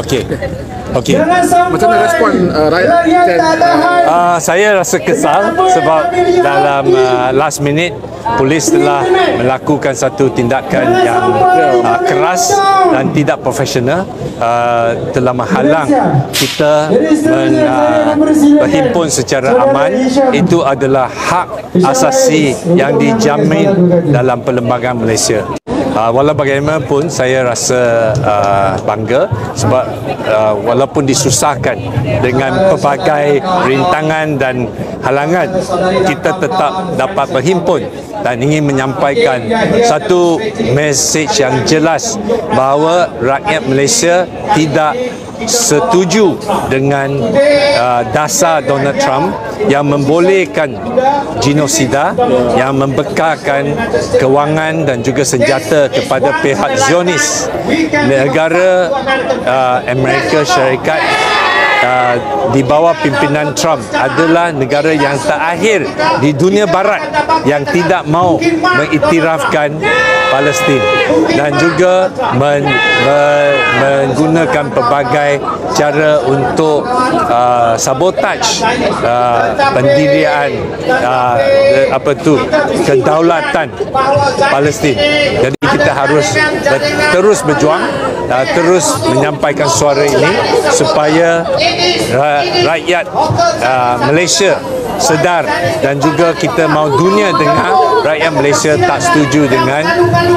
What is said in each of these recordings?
Okey. Okey. Macam mana respon rakyat? Saya rasa kesal sebab dalam last minute polis telah melakukan satu tindakan yang keras dan tidak profesional, telah menghalang kita berhimpun secara aman. Itu adalah hak asasi yang dijamin dalam perlembagaan Malaysia. Walau bagaimanapun saya rasa bangga sebab walaupun disusahkan dengan pelbagai rintangan dan halangan, kita tetap dapat berhimpun dan ingin menyampaikan satu mesej yang jelas bahawa rakyat Malaysia tidak setuju dengan dasar Donald Trump yang membolehkan genosida, yang membekalkan kewangan dan juga senjata kepada pihak Zionis. Negara Amerika Syarikat di bawah pimpinan Trump adalah negara yang terakhir di dunia barat yang tidak mau mengiktirafkan Palestin dan juga menggunakan pelbagai cara untuk sabotaj pendirian kedaulatan Palestin. Jadi kita harus terus berjuang, terus menyampaikan suara ini supaya rakyat Malaysia sedar dan juga kita mahu dunia dengar rakyat Malaysia tak setuju dengan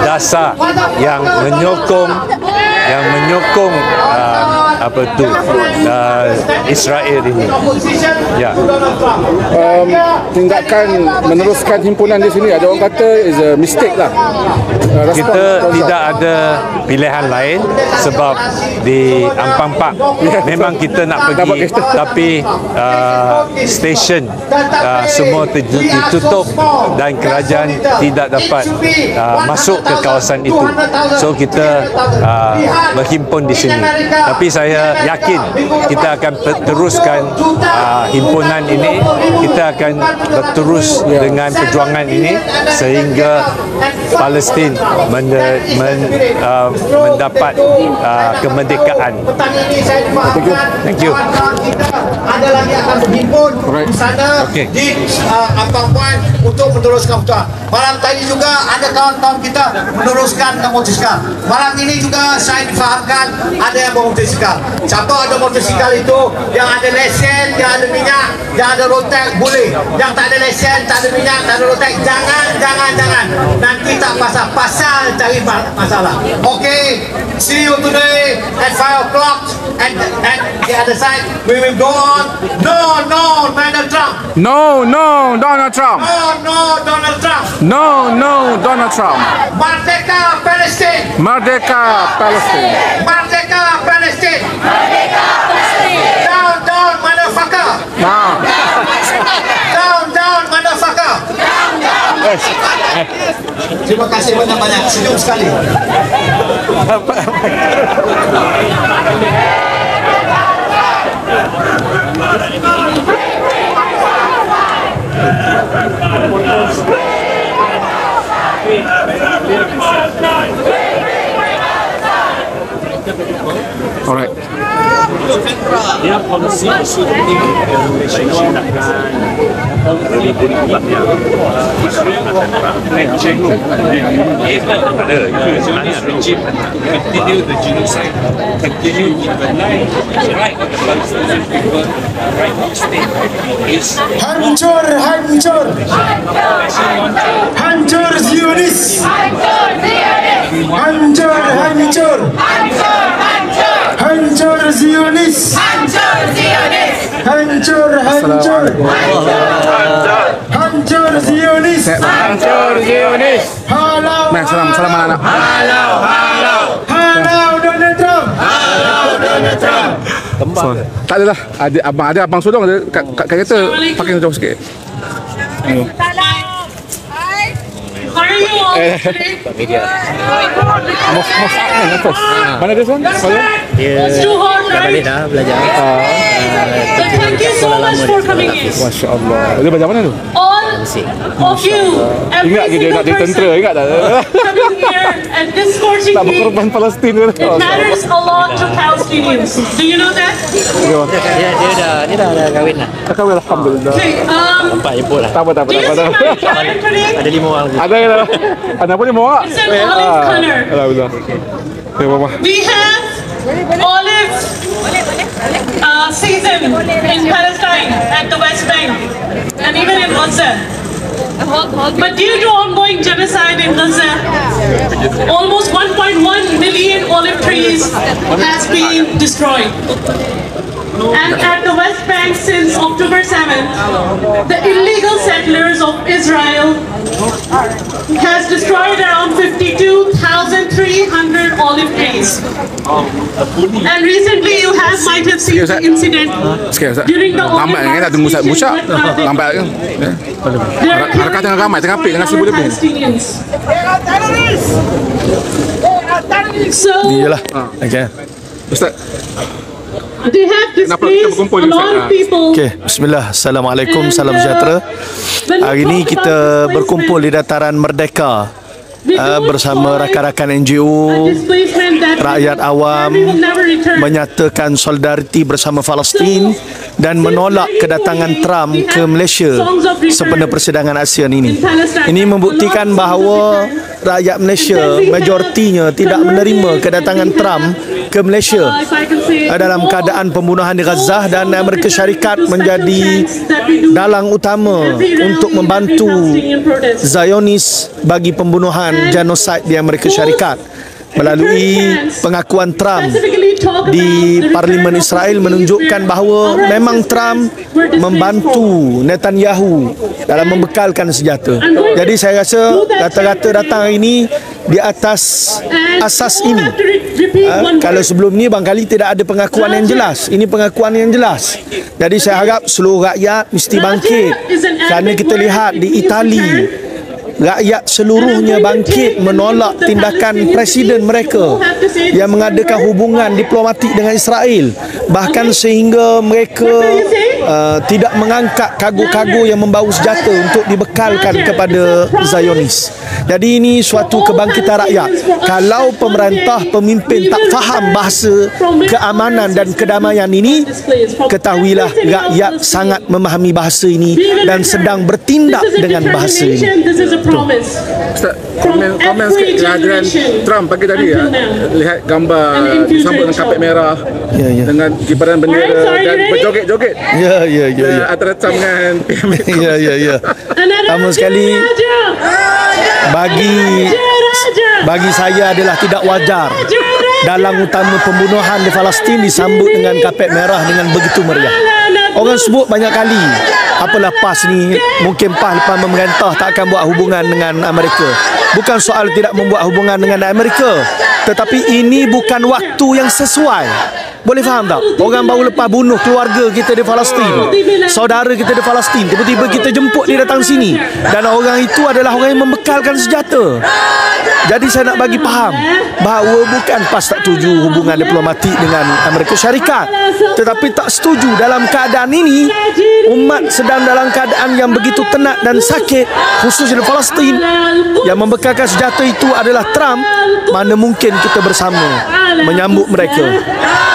dasar yang menyokong Israel ini. Ya. Tindakan meneruskan himpunan di sini, ada orang kata is a mistake lah. Kita tidak ada pilihan lain sebab di Ampang Park memang kita nak pergi, tapi stesen semua ditutup dan kerajaan tidak dapat masuk ke kawasan itu. So kita berhimpun di sini. Tapi saya yakin kita akan teruskan himpunan ini. Kita akan berterus dengan perjuangan ini sehingga Palestin mendapat kemerdekaan. Thank you. Ada lagi akan berhimpun di sana di Ampang Puan untuk meneruskan perjuangan. Malam tadi juga ada kawan-kawan kita meneruskan motosikal. Malam ini juga saya difahamkan ada yang bermotosikal. Siapa ada motosikal itu yang ada lesen, yang ada minyak, yang ada rotek boleh. Yang tak ada lesen, tak ada minyak, tak ada rotek, jangan. Nanti tak pasal cari masalah. Okay, see you today at 5 o'clock and the other side we will go on. No, Donald Trump. No, Donald Trump. No, Donald Trump. No, Donald Trump. Merdeka Palestin. Merdeka Palestin. Merdeka Palestin. Merdeka Palestin. Down, motherfucker. Down, motherfucker. Terima kasih banyak-banyak. Senyum sekali. Alright. Dia polisi sudah Malaysia akan melindungi rakyat. Israel akan reject pada Zionist regime continue the genocide, continue to deny the right of the Palestinian people, right of state is Hancur Zionis. Hancur Zionis. Hancur Zionis. Halau. Nah, salam anak. Halau Donald Trump. So, tak adalah. Ada abang sodong ada kat kereta parking jauh sikit. Mana dia son? Dia dah balik dah belajar. Thank you so much for coming in. Masya Allah. Dia belajar mana tu? All of you every Ingat ke dia single nak jadi tentera, person ingat tak? coming here and discoursing Tak me. berkorban Palestin ke? It matters a lot to Palestinians. Do you know that? Dia dah kahwin lah. Tak kahwin, alhamdulillah. Okay, Pak jemput lah. Tak apa. do you see my flyer today? Ada 5 orang lagi. Ada lah. Ada apa ni mau? It's an olive color. Alhamdulillah. Okay, Mama. We have olive season in Palestine at the West Bank and even in Gaza. But due to ongoing genocide in Gaza, almost 1.1 million olive trees has been destroyed. And at the West Bank since October 7th, the illegal settlers of Israel has destroyed around 52,300 olive trees. And recently you might have seen the incident Sikit Ustaz. during the olive Lambat kan kita tunggu Ustaz Musyak. harvestation. Lambat kan? There are Rakan tengah ramai, tengah apik dengan 1,000 lebih. Palestinians. So Iyalah. Okey. Ustaz, they have Kenapa kita displaced berkumpul a ni, lot Ustaz? of people. Okey, bismillah. Assalamualaikum, salam And, sejahtera. when we Hari ini talk kita about berkumpul di dataran Merdeka we don't bersama want rakan-rakan a NGO, displacement that rakyat awam, we will never return. menyatakan solidariti bersama Palestin dan menolak kedatangan Trump ke Malaysia sempena persidangan ASEAN ini. Ini membuktikan bahawa rakyat Malaysia majoritinya tidak menerima kedatangan Trump ke Malaysia If I can say dalam keadaan pembunuhan di Gaza, dan Amerika Syarikat menjadi dalang utama untuk membantu Zionis bagi pembunuhan genosid di Amerika Syarikat melalui pengakuan Trump di Parlimen Israel menunjukkan bahawa memang Trump membantu Netanyahu dalam membekalkan senjata. Jadi saya rasa kata-kata datang hari ini di atas asas ini. Kalau sebelum ni barangkali tidak ada pengakuan yang jelas. Ini pengakuan yang jelas. Jadi saya harap seluruh rakyat mesti bangkit. Kerana kita lihat di Itali, rakyat seluruhnya bangkit menolak tindakan presiden mereka yang mengadakan hubungan diplomatik dengan Israel, bahkan sehingga mereka tidak mengangkat kargo-kargo yang membawa senjata untuk dibekalkan kepada Zionis. Jadi ini suatu kebangkitan rakyat. Kalau pemerintah, pemimpin tak faham bahasa keamanan dan kedamaian ini, ketahuilah rakyat sangat memahami bahasa ini dan sedang bertindak dengan bahasa ini. Ustaz, komen sikit kehadiran Trump pagi tadi ya. Lihat gambar disambut dengan kapet merah dengan kibaran bendera dan berjoget-joget. Ya. Antara Trump dengan pihak Amerika. Ya. Pertama sekali, bagi saya adalah tidak wajar dalang utama pembunuhan di Palestin disambut dengan kapet merah dengan begitu meriah. Orang sebut banyak kali, apalah PAS ni, mungkin PAS lepas memerintah tak akan buat hubungan dengan Amerika. Bukan soal tidak membuat hubungan dengan Amerika, tetapi ini bukan waktu yang sesuai. Boleh faham tak? Orang baru lepas bunuh keluarga kita di Palestin, saudara kita di Palestin, tiba-tiba kita jemput dia datang sini, dan orang itu adalah orang yang membekalkan senjata. Jadi saya nak bagi faham bahawa bukan PAS tak setuju hubungan diplomatik dengan Amerika Syarikat, tetapi tak setuju dalam keadaan ini umat sedang dalam keadaan yang begitu tenat dan sakit, khususnya di Palestin. Yang membekalkan senjata itu adalah Trump. Mana mungkin kita bersama menyambut mereka.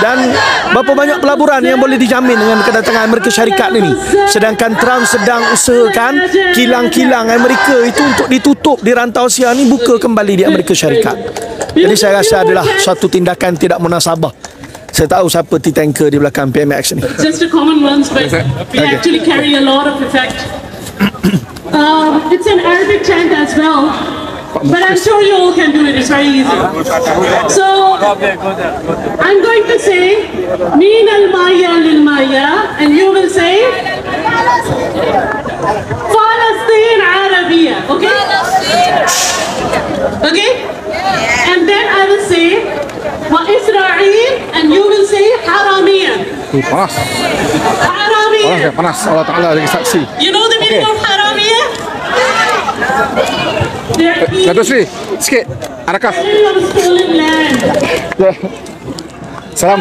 Dan berapa banyak pelaburan yang boleh dijamin dengan kedatangan Amerika Syarikat ini, sedangkan Trump sedang usahakan kilang-kilang Amerika itu untuk ditutup di rantau Asia ini buka kembali di Amerika Syarikat. Jadi saya rasa adalah suatu tindakan tidak munasabah. Saya tahu siapa T-Tanker di belakang PMX ni. Just a common ones, but we actually carry a lot of effect. It's an Arabic chant as well, but I'm sure you all can do it. It's very easy. So I'm going to say Min al-Maya lil-Maya, and you will say Palestine Arabia. Okay? Okay? And then I will say Wa Israel, and you will say Haramiya. Panas. Haramiya. Panas. Allah Ta'ala lagi saksi. You know the meaning of Haramiya? Dato' Sri, sikit. Adakah? Stolen land. Salam.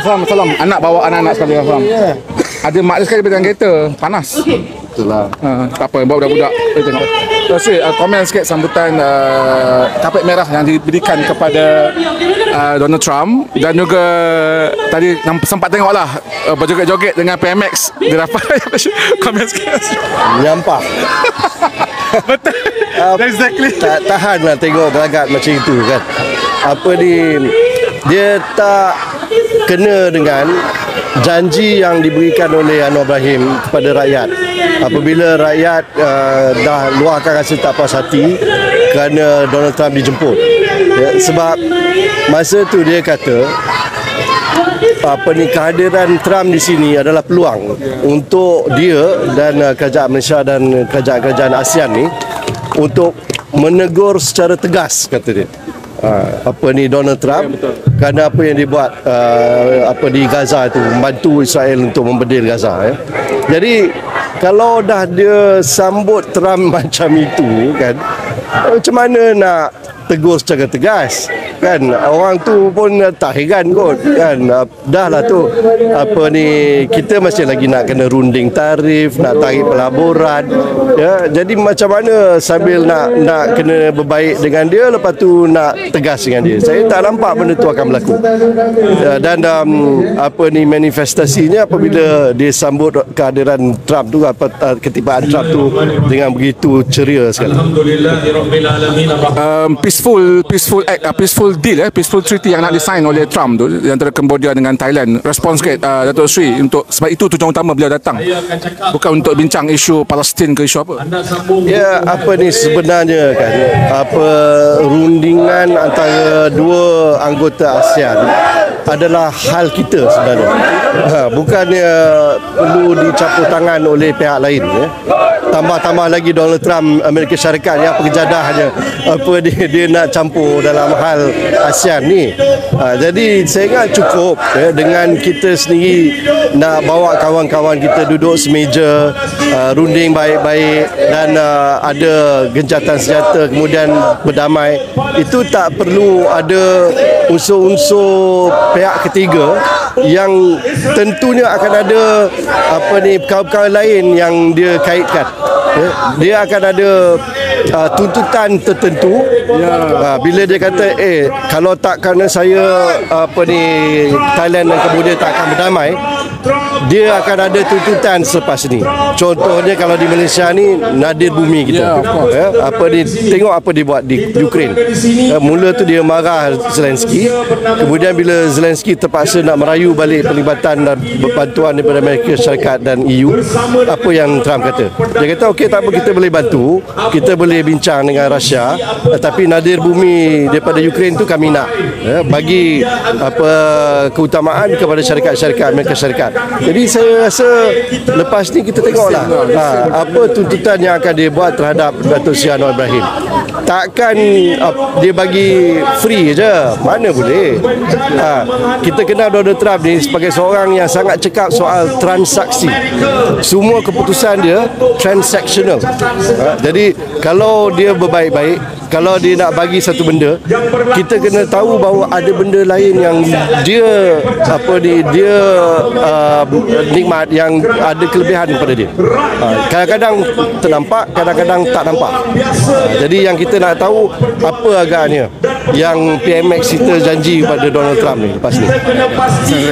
Anak bawa anak-anak sekalian. Salam. Ada mak dia sekali pegang kereta, panas. Itulah. Tak apa, bawa budak-budak. Kita tengok. Terus komen sikit sambutan kapet merah yang diberikan kepada Donald Trump, dan juga tadi sempat tengoklah berjoget-joget dengan PMX. Dia dapat komen sikit. Nyampah. Betul. Exactly. Tak tahan lah tengok gelagat macam itu kan. Apa ni, dia tak kena dengan janji yang diberikan oleh Anwar Ibrahim kepada rakyat. Apabila rakyat dah luahkan rasa tak puas hati kerana Donald Trump dijemput. Ya, sebab masa tu dia kata kehadiran Trump di sini adalah peluang untuk dia dan kerajaan Malaysia dan kerajaan-kerajaan ASEAN ni untuk menegur secara tegas, kata dia. Donald Trump kerana apa yang dibuat di Gaza itu, membantu Israel untuk membedil Gaza ya. Jadi kalau dah dia sambut Trump macam itu kan, macam mana nak tegur secara tegas kan? Orang tu pun tak heran kot kan. Dah lah tu kita masih lagi nak kena runding tarif, nak tarik pelaburan ya. Jadi macam mana sambil nak kena berbaik dengan dia, lepas tu nak tegas dengan dia? Saya tak nampak benda tu akan berlaku ya. Dan manifestasinya apabila dia sambut kehadiran Trump tu, ketibaan Trump tu dengan begitu ceria sekali. Peaceful deal, peaceful treaty yang nak disign oleh Trump tu antara Cambodia dengan Thailand. Respons sikit Datuk Sri, untuk sebab itu tujuan utama beliau datang, bukan untuk bincang isu Palestin ke isu apa. Ya, sebenarnya kan, rundingan antara dua anggota ASEAN adalah hal kita sebenarnya. Bukannya perlu dicampur tangan oleh pihak lain ya. Tambah lagi Donald Trump Amerika Syarikat yang pekerjadahnya dia nak campur dalam hal ASEAN ni. Jadi saya ingat cukup ya, dengan kita sendiri nak bawa kawan-kawan kita duduk semeja, runding baik-baik dan ada gencatan senjata kemudian berdamai. Itu tak perlu ada unsur-unsur pihak ketiga yang tentunya akan ada perkara-perkara lain yang dia kaitkan. Dia akan ada tuntutan tertentu bila dia kata kalau tak kerana saya Thailand dan Cambodia tak akan berdamai, dia akan ada tuntutan selepas ni. Contohnya kalau di Malaysia ni nadir bumi kita tengok apa dia buat di Ukraine. Mula tu dia marah Zelensky, kemudian bila Zelensky terpaksa nak merayu balik pelibatan dan bantuan daripada Amerika Syarikat dan EU, apa yang Trump kata? Dia kata okey, tak apa, kita boleh bantu, kita boleh bincang dengan Rusia, tapi nadir bumi daripada Ukraine tu kami nak bagi keutamaan kepada syarikat-syarikat Amerika Syarikat. Jadi saya rasa lepas ni kita tengoklah apa tuntutan yang akan dia buat terhadap Datuk Seri Anwar Ibrahim. Takkan dia bagi free je, mana boleh. Kita kenal Donald Trump ni sebagai seorang yang sangat cekap soal transaksi. Semua keputusan dia transactional. Jadi kalau dia berbaik-baik, kalau dia nak bagi satu benda, kita kena tahu bahawa ada benda lain yang dia nikmat, yang ada kelebihan pada dia. Kadang-kadang ternampak, kadang-kadang tak nampak. Jadi yang kita nak tahu apa agaknya yang PMX kita janji kepada Donald Trump ni lepas ni. Terima kasih.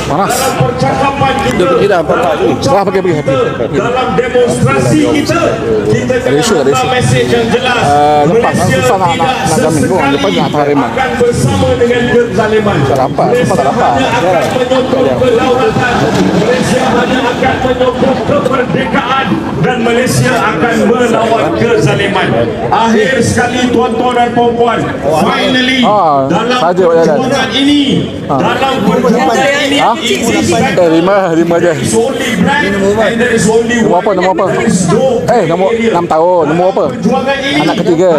Panas. Dia pergi dah empat ni. Pergi. Dalam demonstrasi kita ada isu. Lepas susah nak jamin pun. Lepas nak tariman bersama dengan kezaliman. Tak dapat. Malaysia hanya akan menyokong kemerdekaan dan Malaysia akan melawan kezaliman. Akhir sekali tuan-tuan dan puan-puan, finally dalam perjuangan ini, lima je. Nombor apa? Nombor 6 tahun. Nombor apa? Anak ketiga.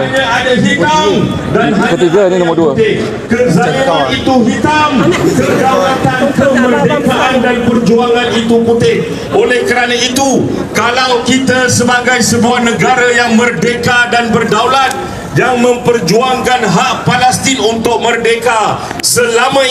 Ketiga ni nombor 2. Kezaliman itu hitam, kedaulatan, kemerdekaan dan perjuangan itu putih. Oleh kerana itu, kalau kita sebagai sebuah negara yang merdeka dan berdaulat, yang memperjuangkan hak Palestin untuk merdeka. Selama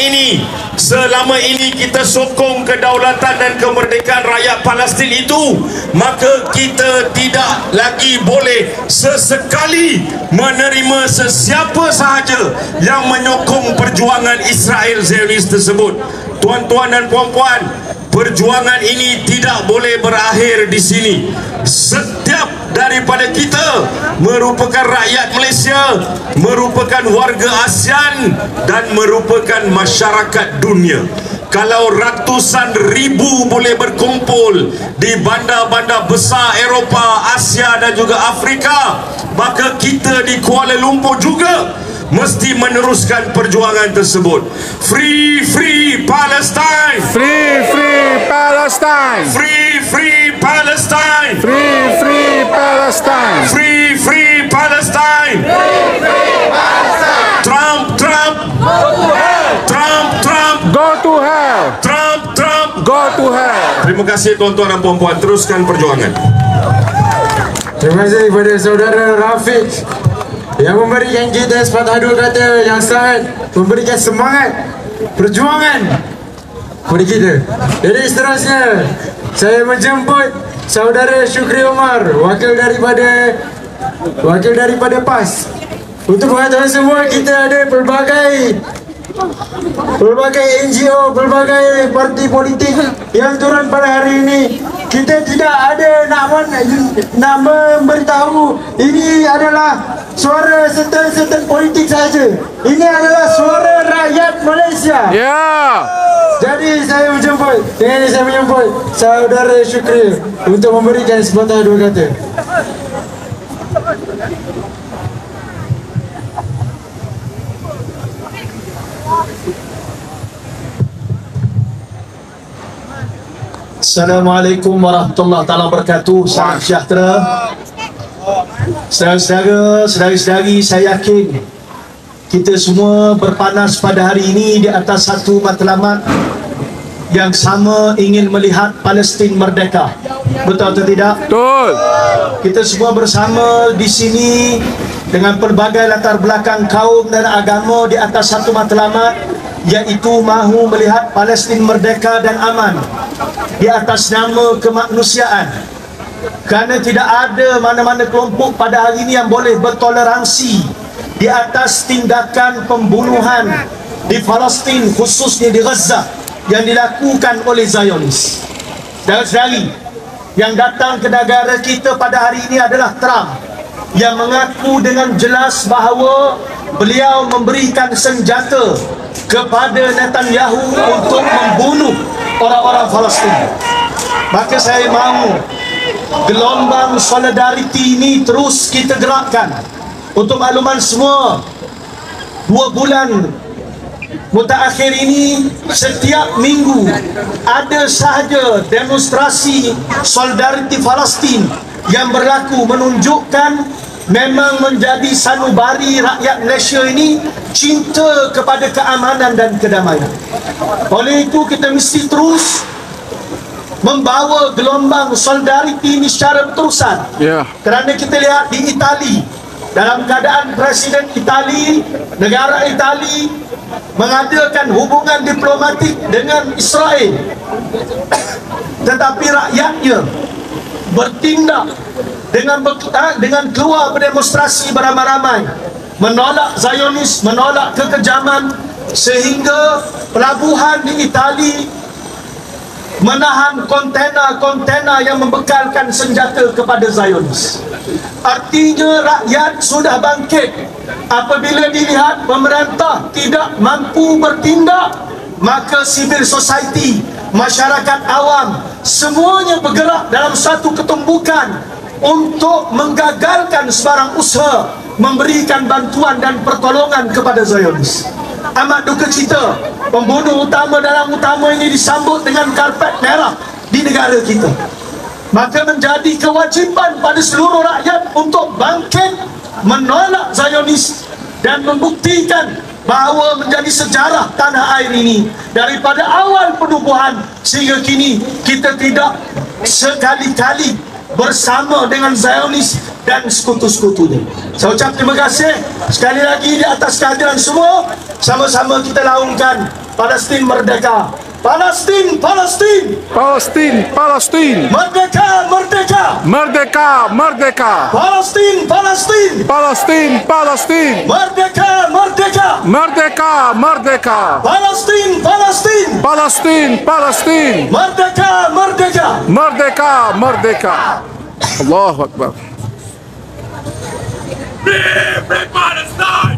ini kita sokong kedaulatan dan kemerdekaan rakyat Palestin itu, maka kita tidak lagi boleh sesekali menerima sesiapa sahaja yang menyokong perjuangan Israel Zionis tersebut. Tuan-tuan dan puan-puan, perjuangan ini tidak boleh berakhir di sini. Setiap daripada kita merupakan rakyat Malaysia, merupakan warga ASEAN dan merupakan masyarakat dunia. Kalau ratusan ribu boleh berkumpul di bandar-bandar besar Eropah, Asia dan juga Afrika, maka kita di Kuala Lumpur juga mesti meneruskan perjuangan tersebut. Free, free Palestine! Free, free Palestine! Free, free Palestine! Free, free Palestine! Free, free Palestine! Free, free Palestine! Trump, Trump! Go to hell! Trump, Trump! Go to hell! Trump, Trump! Go to hell! Terima kasih tuan-tuan dan puan-puan, teruskan perjuangan. Terima kasih kepada saudara Rafiq yang memberikan kita sepatah dua kata yang sangat memberikan semangat perjuangan kepada kita. Jadi seterusnya saya menjemput saudara Syukri Omar, wakil daripada PAS. Untuk pengetahuan semua, kita ada pelbagai NGO, pelbagai parti politik yang turun pada hari ini. Kita tidak ada nak memberitahu ini adalah suara certain politik saja. Ini adalah suara rakyat Malaysia. Jadi saya menjemput saudara Syukri untuk memberikan sepatah dua kata. Assalamualaikum warahmatullahi wabarakatuh. Salam sejahtera. Saudara-saudari, saya yakin kita semua berpanas pada hari ini di atas satu matlamat yang sama, ingin melihat Palestin merdeka. Betul atau tidak? Betul. Kita semua bersama di sini dengan pelbagai latar belakang kaum dan agama di atas satu matlamat, iaitu mahu melihat Palestin merdeka dan aman di atas nama kemanusiaan. Kerana tidak ada mana-mana kelompok pada hari ini yang boleh bertoleransi di atas tindakan pembunuhan di Palestin, khususnya di Gaza, yang dilakukan oleh Zionis. Saudara-saudari, yang datang ke negara kita pada hari ini adalah Trump, yang mengaku dengan jelas bahawa beliau memberikan senjata kepada Netanyahu untuk membunuh orang-orang Palestin. Maka saya mahu gelombang solidariti ini terus kita gerakkan. Untuk makluman semua, 2 bulan mutakhir ini, setiap minggu ada sahaja demonstrasi solidariti Palestin yang berlaku, menunjukkan memang menjadi sanubari rakyat Malaysia ini cinta kepada keamanan dan kedamaian. Oleh itu kita mesti terus membawa gelombang solidariti ini secara berterusan. Kerana kita lihat di Itali, dalam keadaan Presiden Itali, negara Itali mengadakan hubungan diplomatik dengan Israel, tetapi rakyatnya bertindak dengan keluar berdemonstrasi beramai-ramai, menolak Zionis, menolak kekejaman, sehingga pelabuhan di Itali menahan kontena-kontena yang membekalkan senjata kepada Zionis. Artinya rakyat sudah bangkit. Apabila dilihat pemerintah tidak mampu bertindak, maka civil society, masyarakat awam, semuanya bergerak dalam satu ketumbukan untuk menggagalkan sebarang usaha memberikan bantuan dan pertolongan kepada Zionis. Amat duka cita, pembunuh dalam utama ini disambut dengan karpet merah di negara kita. Maka menjadi kewajipan pada seluruh rakyat untuk bangkit menolak Zionis dan membuktikan bahawa menjadi sejarah tanah air ini daripada awal penubuhan sehingga kini kita tidak sekali-kali bersama dengan Zionis dan sekutu-sekutunya. Saya ucap terima kasih sekali lagi di atas kehadiran semua. Sama-sama kita laungkan Palestin merdeka. Palestin, Palestin. Palestin, Palestin. Merdeka, merdeka. Merdeka, merdeka. Palestin, Palestin. Palestin, Palestin. Merdeka, merdeka. Merdeka, merdeka. Palestin, Palestin. Palestin, Palestin. Merdeka, merdeka. Merdeka, merdeka. Allahu Akbar. Free Palestine!